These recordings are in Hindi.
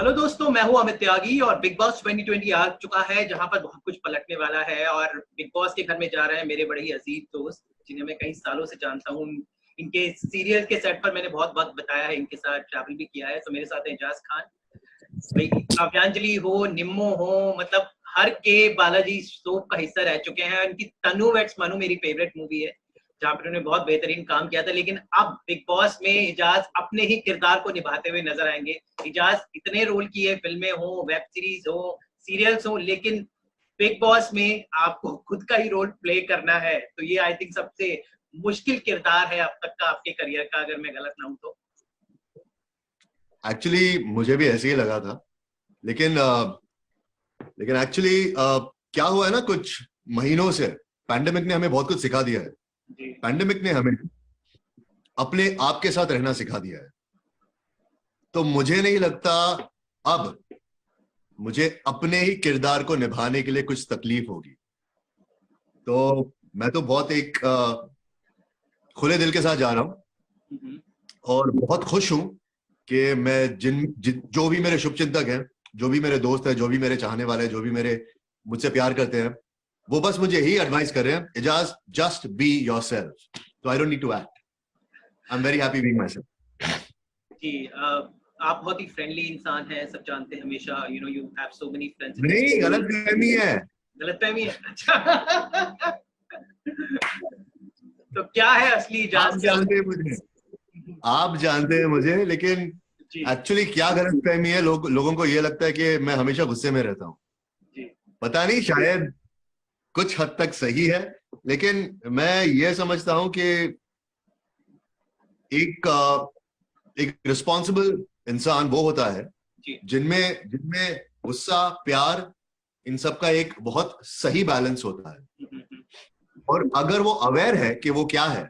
हेलो दोस्तों, मैं हूं अमित त्यागी और बिग बॉस 2020 आ चुका है जहां पर बहुत कुछ पलटने वाला है। और बिग बॉस के घर में जा रहे हैं मेरे बड़े ही अजीज दोस्त जिन्हें मैं कई सालों से जानता हूं। इनके सीरियल के सेट पर मैंने बहुत वक्त बताया है, इनके साथ ट्रैवल भी किया है। तो मेरे साथ है एजाज खान, भाई काव्यांजलि हो, निम्मो हो, मतलब हर के बालाजी सोप का हिस्सा रह चुके हैं। इनकी तनु वेट्स मनु मेरी फेवरेट मूवी है जहाँ पर उन्होंने बहुत बेहतरीन काम किया था। लेकिन अब बिग बॉस में इजाज अपने ही किरदार को निभाते हुए नजर आएंगे। इजाज इतने रोल किए, फिल्में हो, वेब सीरीज हो, सीरियल्स हो, लेकिन बिग बॉस में आपको खुद का ही रोल प्ले करना है। तो ये आई थिंक सबसे मुश्किल किरदार है अब तक का आपके करियर का, अगर मैं गलत ना हूं तो। एक्चुअली मुझे भी ऐसे ही लगा था, लेकिन लेकिन एक्चुअली क्या हुआ है ना, कुछ महीनों से पैंडेमिक ने हमें बहुत कुछ सिखा दिया है। पैंडेमिक ने हमें अपने आप के साथ रहना सिखा दिया है। तो मुझे नहीं लगता अब मुझे अपने ही किरदार को निभाने के लिए कुछ तकलीफ होगी। तो मैं तो बहुत एक खुले दिल के साथ जा रहा हूं और बहुत खुश हूं कि मैं जो भी मेरे शुभचिंतक हैं, जो भी मेरे दोस्त हैं, जो भी मेरे चाहने वाले हैं, जो भी मेरे मुझसे प्यार करते हैं, वो बस मुझे ही एडवाइस कर रहे हैं, इजाज जस्ट बी योरसेल्फ। तो I don't need to act, I am very happy being myself. जी, आप बहुत ही फ्रेंडली इंसान हैं, सब जानते हैं। हमेशा you have so many friends. नहीं, गलतफहमी है। गलतफहमी है? अच्छा। तो क्या है असली इजाज? आप जानते हैं मुझे, आप जानते हैं मुझे, लेकिन एक्चुअली क्या गलतफहमी है, लोगों को ये लगता है कि मैं हमेशा गुस्से में रहता हूँ। पता नहीं, शायद कुछ हद तक सही है, लेकिन मैं ये समझता हूं कि एक रिस्पॉन्सिबल इंसान वो होता है जिनमें जिनमें गुस्सा, प्यार, इन सब का एक बहुत सही बैलेंस होता है। और अगर वो अवेयर है कि वो क्या है,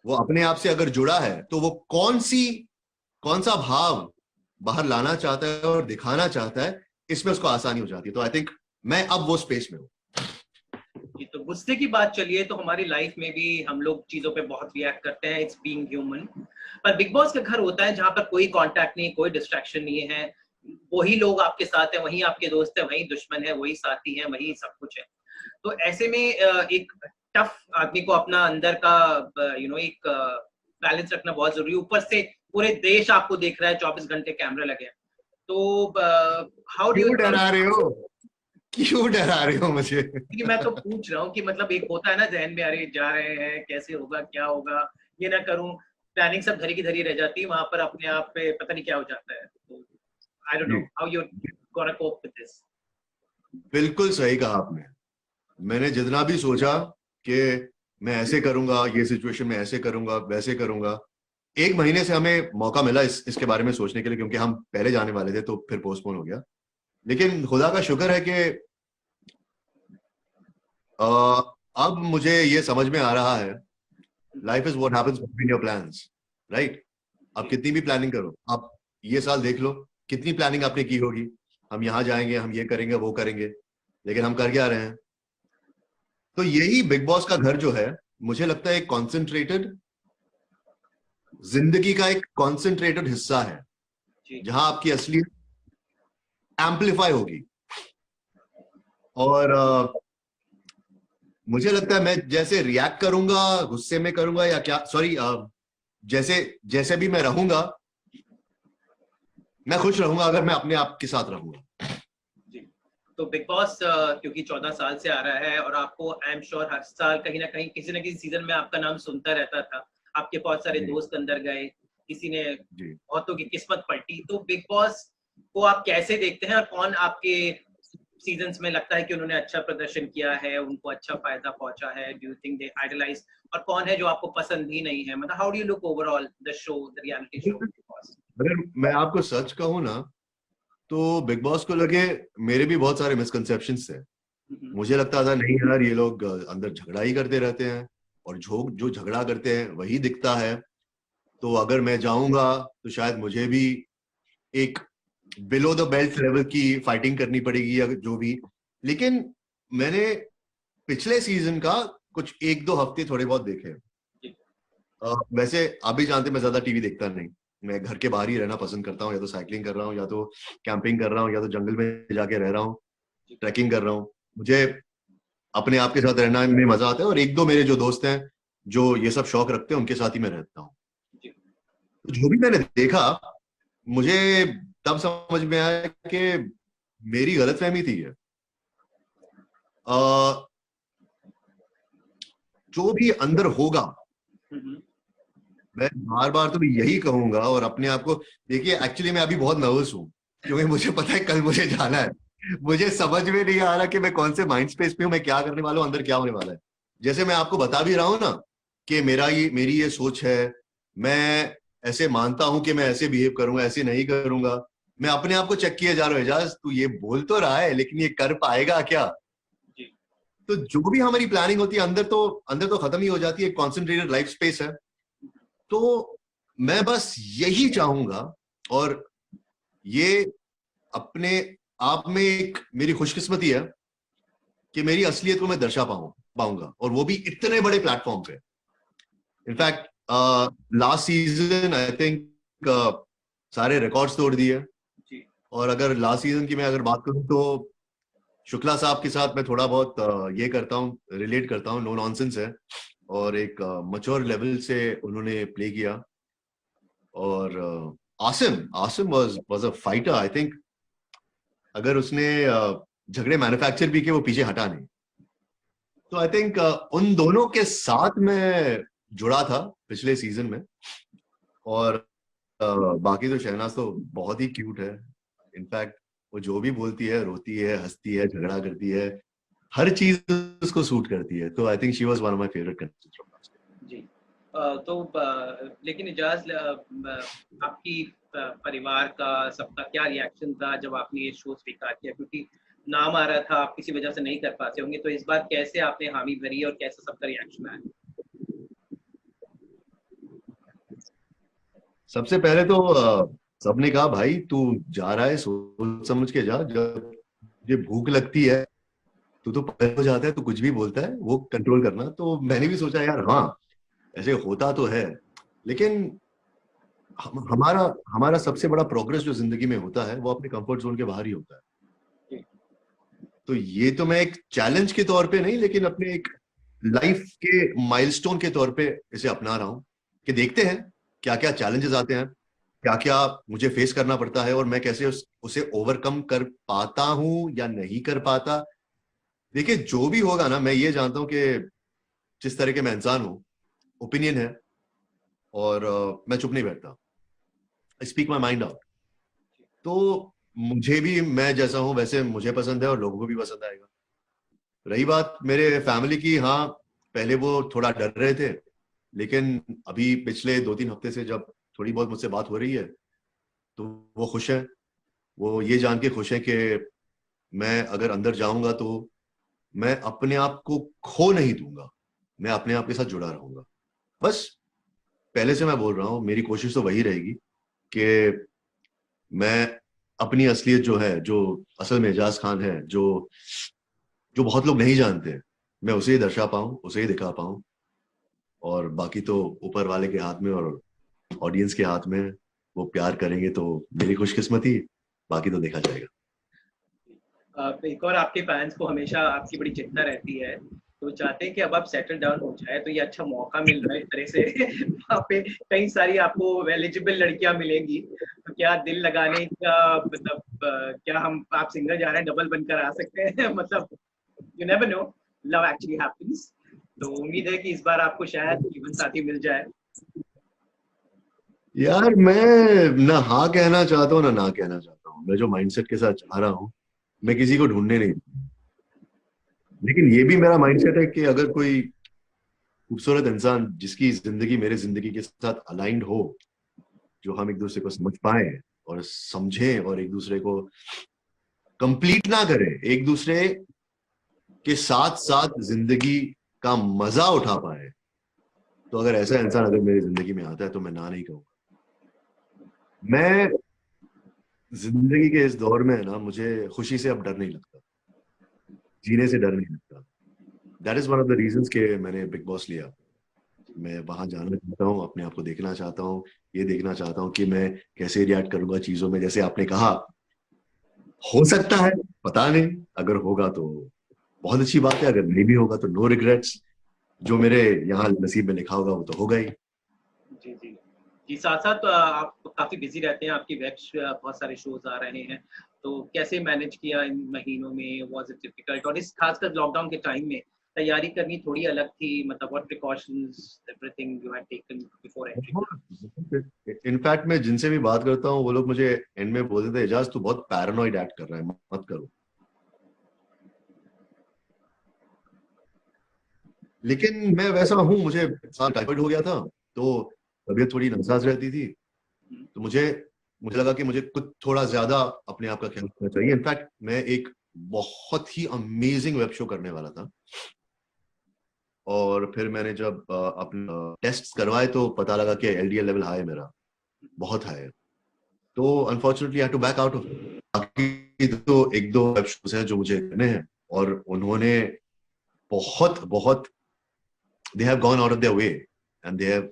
वो अपने आप से अगर जुड़ा है, तो वो कौन सा भाव बाहर लाना चाहता है और दिखाना चाहता है, इसमें उसको आसानी हो जाती है। तो आई थिंक मैं अब वो स्पेस में हूं। तो गुस्से की बात चलिए, तो हमारी लाइफ में भी हम लोग चीजों पे बहुत रिएक्ट करते हैं, इट्स बीइंग ह्यूमन। पर बिग बॉस का घर होता है जहां पर कोई कांटेक्ट नहीं, कोई डिस्ट्रैक्शन नहीं है। वही लोग आपके साथ हैं, वही आपके दोस्त हैं, वही दुश्मन है, वही साथी हैं, वही सब कुछ है। तो ऐसे में एक टफ आदमी को अपना अंदर का एक बैलेंस रखना बहुत जरूरी है। ऊपर से पूरे देश आपको देख रहा है, 24 घंटे कैमरा लगे हैं। तो हाउ डू यू डरा रहे हो? क्यों डरा रहे हो मुझे? कि मैं तो पूछ रहा हूँ कि मतलब एक होता है ना जहन में, अरे जा रहे हैं, कैसे होगा, क्या होगा, ये ना करूं, प्लानिंग सब धरी की धरी रह जाती है। वहां पर अपने आप पे पता नहीं क्या हो जाता है। तो I don't know how you gonna cope with this. बिल्कुल सही कहा आपने। मैंने जितना भी सोचा कि मैं ऐसे करूंगा, ये सिचुएशन में ऐसे करूंगा, वैसे करूंगा, एक महीने से हमें मौका मिला इसके बारे में सोचने के लिए, क्योंकि हम पहले जाने वाले थे, तो फिर पोस्टपोन हो गया। लेकिन खुदा का शुक्र है कि अब मुझे ये समझ में आ रहा है, life is what happens between your plans, right? आप कितनी भी प्लानिंग करो, आप ये साल देख लो कितनी प्लानिंग आपने की होगी, हम यहाँ जाएंगे, हम ये करेंगे, वो करेंगे, लेकिन हम कर क्या रहे हैं? तो यही बिग बॉस का घर जो है, मुझे लगता है एक कॉन्सेंट्रेटेड जिंदगी का एक कॉन्सेंट्रेटेड हिस्सा है, जहां आपकी असलियत एम्पलीफाई होगी। और मुझे लगता है मैं जैसे रिएक्ट करूंगा, गुस्से में करूंगा या क्या, सॉरी, जैसे जैसे भी मैं रहूंगा, मैं खुश रहूंगा अगर मैं अपने आप के साथ रहूंगा। तो बिग बॉस क्योंकि 14 साल से आ रहा है और आपको आई एम श्योर हर साल कहीं ना कहीं किसी न किसी सीजन में आपका नाम सुनता रहता था। आपके बहुत सारे दोस्त अंदर गए, किसी ने बहुतों की किस्मत पलटी। तो बिग बॉस को आप कैसे देखते हैं और कौन आपके सीजन्स में लगता है कि उन्होंने अच्छा प्रदर्शन किया है, उनको अच्छा फायदा पहुंचा है? Do you think they idealize? और कौन है जो आपको पसंद ही नहीं है? मतलब how do you look overall the show, the reality show big boss? अगर मैं आपको सच कहूं ना, तो बिग बॉस को लगे मेरे भी बहुत सारे मिसकंसेप्शंस थे। मुझे लगता था नहीं यार, ये लोग अंदर झगड़ा ही करते रहते हैं और जो झगड़ा करते हैं वही दिखता है। तो अगर मैं जाऊंगा तो शायद मुझे भी एक बिलो द बेल्ट लेवल की फाइटिंग करनी पड़ेगी या जो भी। लेकिन मैंने पिछले सीजन का कुछ 1-2 हफ्ते थोड़े बहुत देखे। वैसे आप भी जानते मैं ज्यादा टीवी देखता नहीं, मैं घर के बाहर ही रहना पसंद करता हूँ, या तो साइकिलिंग कर रहा हूँ, या तो कैंपिंग कर रहा हूँ, या तो जंगल में जाके रह रहा हूँ, ट्रैकिंग कर रहा हूँ। मुझे अपने आप के साथ रहना में मजा आता है, और एक दो मेरे जो दोस्त हैं जो ये सब शौक रखते हैं, उनके साथ ही मैं रहता हूँ। जो भी मैंने देखा, मुझे तब समझ में आया कि मेरी गलतफहमी थी ये। जो भी अंदर होगा, मैं बार बार तो यही कहूंगा, और अपने आप को देखिए, एक्चुअली मैं अभी बहुत नर्वस हूँ, क्योंकि मुझे पता है कल मुझे जाना है। मुझे समझ में नहीं आ रहा कि मैं कौन से माइंड स्पेस पे हूँ, मैं क्या करने वाला हूँ, अंदर क्या होने वाला है। जैसे मैं आपको बता भी रहा हूँ ना कि मेरी ये सोच है, मैं ऐसे मानता हूं कि मैं ऐसे बिहेव करूंगा, ऐसे नहीं करूंगा। मैं अपने आप को चेक किए जा रहा हूँ, एजाज तू ये बोल तो रहा है, लेकिन ये कर पाएगा क्या? तो जो भी हमारी प्लानिंग होती है अंदर तो खत्म ही हो जाती है, कॉन्सेंट्रेटेड लाइफ स्पेस है। तो मैं बस यही चाहूंगा, और ये अपने आप में एक मेरी खुशकिस्मती है कि मेरी असलियत को मैं दर्शा पाऊंगा, और वो भी इतने बड़े प्लेटफॉर्म पे। In fact last season I think सारे रिकॉर्ड्स तोड़ दिए। और अगर लास्ट सीजन की मैं अगर बात करूं, तो शुक्ला साहब के साथ मैं थोड़ा बहुत ये करता हूँ, रिलेट करता हूँ, नो नॉनसेंस है, और एक मैच्योर लेवल से उन्होंने प्ले किया। और Asim was a fighter. I think अगर उसने झगड़े मैन्युफैक्चर भी किए, वो पीछे हटा नहीं। तो आई थिंक उन दोनों के साथ मैं जुड़ा था पिछले सीजन में। और बाकी तो शहनाज तो बहुत ही क्यूट है। इनफैक्ट वो जो भी बोलती है, रोती है, हंसती है, झगड़ा करती है, हर चीज उसको सूट करती है। तो I think she was one of my favourite contestants from last जी। लेकिन इजाज, आपकी परिवार का सबका क्या रिएक्शन था जब आपने ये शो स्वीकार किया? क्योंकि नाम आ रहा था, आप किसी वजह से नहीं कर पाते होंगे, तो इस बार कैसे आपने हामी भरी और कैसे सबका रिएक्शन आया? सबसे पहले तो सबने कहा, भाई तू जा रहा है, सोच समझ के जा, जब ये भूख लगती है तो पागल हो जाता है, तो कुछ भी बोलता है, वो कंट्रोल करना। तो मैंने भी सोचा यार, हाँ ऐसे होता तो है, लेकिन हमारा हमारा सबसे बड़ा प्रोग्रेस जो जिंदगी में होता है, वो अपने कंफर्ट जोन के बाहर ही होता है। तो ये तो मैं एक चैलेंज के तौर पे नहीं, लेकिन अपने एक लाइफ के माइलस्टोन के तौर पे इसे अपना रहा हूं, कि देखते हैं क्या क्या चैलेंजेस आते हैं, क्या क्या मुझे फेस करना पड़ता है, और मैं कैसे उसे ओवरकम कर पाता हूं या नहीं कर पाता। देखिए, जो भी होगा ना, मैं ये जानता हूं कि जिस तरह के मैं इंसान हूं, ओपिनियन है, और मैं चुप नहीं बैठता, स्पीक माई माइंड आउट। तो मुझे भी, मैं जैसा हूं वैसे मुझे पसंद है, और लोगों को भी पसंद आएगा। रही बात मेरे फैमिली की, हाँ पहले वो थोड़ा डर रहे थे, लेकिन अभी पिछले 2-3 हफ्ते से जब थोड़ी बहुत मुझसे बात हो रही है, तो वो खुश है। वो ये जान के खुश है कि मैं अगर अंदर जाऊंगा तो मैं अपने आप को खो नहीं दूंगा, मैं अपने आप के साथ जुड़ा रहूंगा। बस पहले से मैं बोल रहा हूं, मेरी कोशिश तो वही रहेगी कि मैं अपनी असलियत जो है, जो असल में एजाज खान है, जो जो बहुत लोग नहीं जानते, मैं उसे ही दर्शा पाऊं, उसे ही दिखा पाऊं। और बाकी तो ऊपर वाले के हाथ में और ऑडियंस के हाथ में है। वो प्यार करेंगे तो मेरी खुशकिस्मती, बाकी तो देखा जाएगा। एक और आपके फैंस को हमेशा आपकी बड़ी चिंता रहती है, तो चाहते हैं कि अब आप सेटल डाउन हो जाए, तो ये अच्छा मौका मिल रहा है एक तरह से वहाँ पे कई सारी आपको एलिजिबल लड़कियां मिलेंगी, तो क्या दिल लगाने का मतलब क्या हम आप सिंगल जा रहे हैं, डबल बनकर आ सकते हैं? मतलब you never know, love actually happens. तो उम्मीद है कि इस बार आपको शायद जीवन साथी मिल जाए। यार, मैं ना हाँ कहना चाहता हूँ, ना कहना चाहता हूँ। मैं जो माइंडसेट के साथ जा रहा हूँ, मैं किसी को ढूंढने नहीं, लेकिन ये भी मेरा माइंडसेट है कि अगर कोई खूबसूरत इंसान जिसकी जिंदगी मेरे जिंदगी के साथ अलाइंड हो, जो हम एक दूसरे को समझ पाए और समझें, और एक दूसरे को कंप्लीट ना करें, एक दूसरे के साथ साथ जिंदगी का मजा उठा पाए, तो अगर ऐसा इंसान अगर मेरी जिंदगी में आता है, तो मैं ना नहीं कहूंगा। मैं जिंदगी के इस दौर में है ना, मुझे खुशी से अब डर नहीं लगता, जीने से डर नहीं लगता। That is one of the reasons के मैंने बिग बॉस लिया। मैं वहां जाना चाहता हूँ, अपने आप को देखना चाहता हूँ, ये देखना चाहता हूँ कि मैं कैसे रिएक्ट करूंगा चीजों में। जैसे आपने कहा, हो सकता है, पता नहीं, अगर होगा तो बहुत अच्छी बात है, अगर नहीं भी होगा तो नो रिग्रेट्स। जो मेरे यहाँ नसीब में लिखा होगा वो तो होगा ही। जी जी जी। साथ साथ आप काफी बिजी रहते हैं, आपकी वेब बहुत सारे शोज आ रहे हैं, तो कैसे मैनेज किया इन महीनों में? Was it difficult? और इस खासकर लॉकडाउन के टाइम में तैयारी करनी थोड़ी अलग थी, मतलब what precautions everything you had taken before entering? In fact मैं जिनसे भी बात करता हूँ वो लोग मुझे एंड में बोलते थे, एजाज तू बहुत पैरानॉइड एक्ट कर रहा है, मत करो। लेकिन मैं वैसा हूँ, मुझे टाइफाइड हो गया था तो तबीयत थोड़ी नासाज रहती थी, तो मुझे मुझे लगा कि मुझे कुछ थोड़ा ज्यादा अपने आप का ख्याल रखना चाहिए। इनफैक्ट मैं एक बहुत ही अमेजिंग वेब शो करने वाला था, और फिर मैंने जब अपने टेस्ट करवाए तो पता लगा कि एलडीएल लेवल हाई है मेरा, बहुत हाई है। तो unfortunately I had to back out of. बाकी तो एक दो वेब शोज हैं जो मुझे करने हैं, और उन्होंने बहुत बहुत they have gone out of their way and they have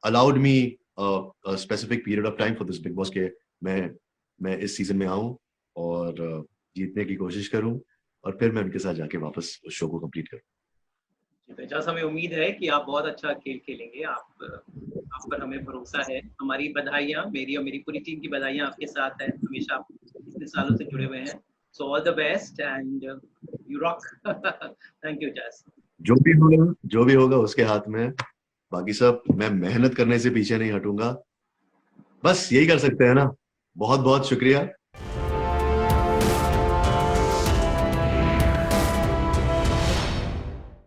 allowed me a specific period of time for this Big Boss के मैं इस सीजन में आऊं और जीतने की कोशिश करूं, और फिर मैं उनके साथ जाके वापस उस शो को कंप्लीट करूं। जैसा हमें उम्मीद है कि आप बहुत अच्छा खेल खेलेंगे, आप पर हमें भरोसा है। हमारी बधाइयाँ, मेरी और मेरी पूरी टीम की बधाइयाँ आपके साथ है, हमेशा आप इतने सालों से जुड़े हुए हैं। So all the best and you rock. Thank you जैस। जो भी होगा उसके हाथ में, बाकी सब मैं मेहनत करने से पीछे नहीं हटूंगा। बस यही कर सकते हैं ना। बहुत बहुत शुक्रिया।